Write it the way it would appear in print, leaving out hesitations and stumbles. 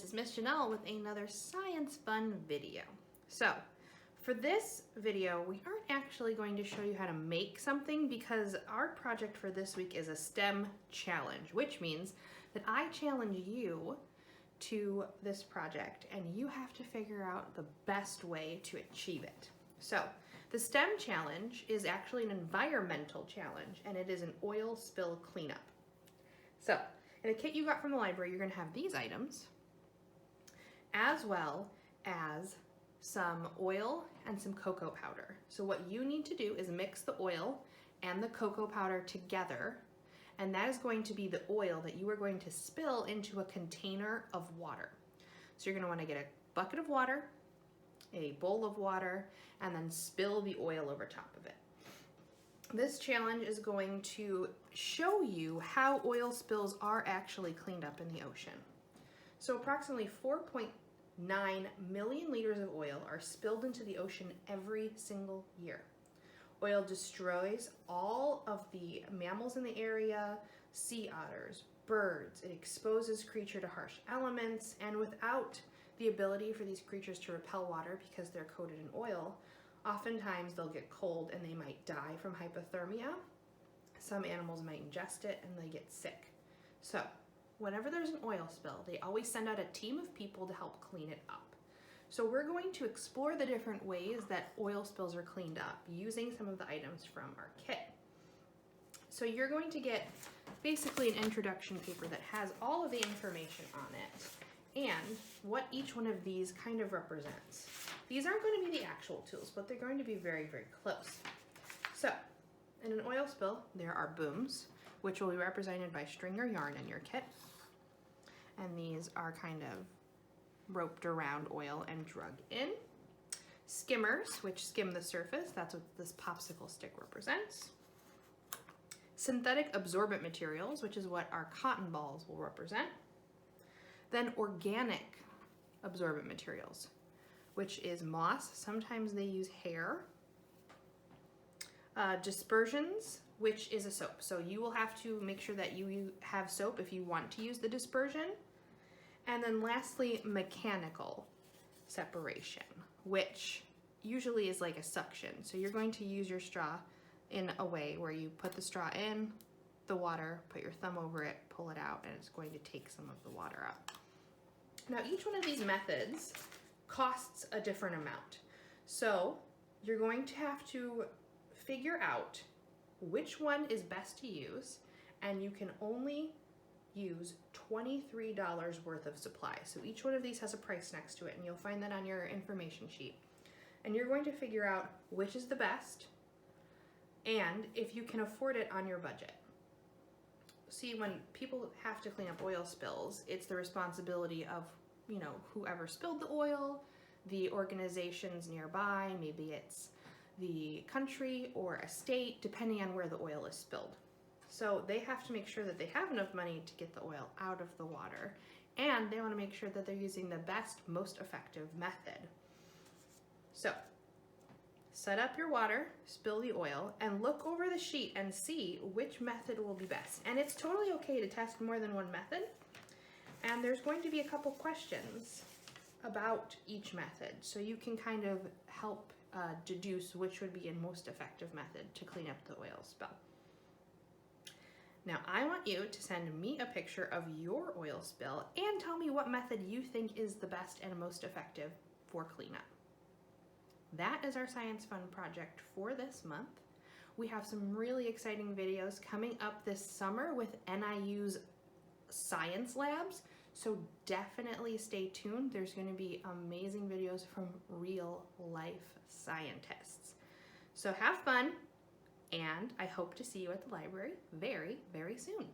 this is Miss Janelle with another science fun video. So for this video, we aren't actually going to show you how to make something because our project for this week is a STEM challenge, which means that I challenge you to this project and you have to figure out the best way to achieve it. So the STEM challenge is actually an environmental challenge and it is an oil spill cleanup. So in a kit you got from the library, you're going to have these items as well as some oil and some cocoa powder. So what you need to do is mix the oil and the cocoa powder together, and that is going to be the oil that you are going to spill into a container of water. So you're going to want to get a bucket of water, a bowl of water, and then spill the oil over top of it. This challenge is going to show you how oil spills are actually cleaned up in the ocean. So approximately 4.9 million liters of oil are spilled into the ocean every single year. Oil destroys all of the mammals in the area, sea otters, birds. It exposes creatures to harsh elements, and without the ability for these creatures to repel water because they're coated in oil, oftentimes they'll get cold and they might die from hypothermia. Some animals might ingest it and they get sick. So whenever there's an oil spill, they always send out a team of people to help clean it up. So we're going to explore the different ways that oil spills are cleaned up using some of the items from our kit. So you're going to get basically an introduction paper that has all of the information on it and what each one of these kind of represents. These aren't going to be the actual tools, but they're going to be very, very close. So in an oil spill, there are booms, which will be represented by string or yarn in your kit. And these are kind of roped around oil and drug in. Skimmers, which skim the surface. That's what this popsicle stick represents. Synthetic absorbent materials, which is what our cotton balls will represent. Then organic absorbent materials, which is moss. Sometimes they use hair. Dispersions, which is a soap. So you will have to make sure that you have soap if you want to use the dispersion. And then lastly, mechanical separation, which usually is like a suction. So you're going to use your straw in a way where you put the straw in the water, put your thumb over it, pull it out, and it's going to take some of the water out. Now each one of these methods costs a different amount. So you're going to have to figure out which one is best to use, and you can only use $23 worth of supplies. So each one of these has a price next to it, and you'll find that on your information sheet. And you're going to figure out which is the best and if you can afford it on your budget. See, when people have to clean up oil spills, it's the responsibility of, whoever spilled the oil, the organizations nearby, maybe it's the country or a state, depending on where the oil is spilled. So they have to make sure that they have enough money to get the oil out of the water, and they want to make sure that they're using the best, most effective method. So set up your water, spill the oil, and look over the sheet and see which method will be best. And it's totally okay to test more than one method. And there's going to be a couple questions about each method, so you can kind of help deduce which would be a most effective method to clean up the oil spill. Now I want you to send me a picture of your oil spill and tell me what method you think is the best and most effective for cleanup. That is our Science Fun project for this month. We have some really exciting videos coming up this summer with NIU's science labs, so definitely stay tuned. There's going to be amazing videos from real life scientists. So have fun, and I hope to see you at the library very, very soon.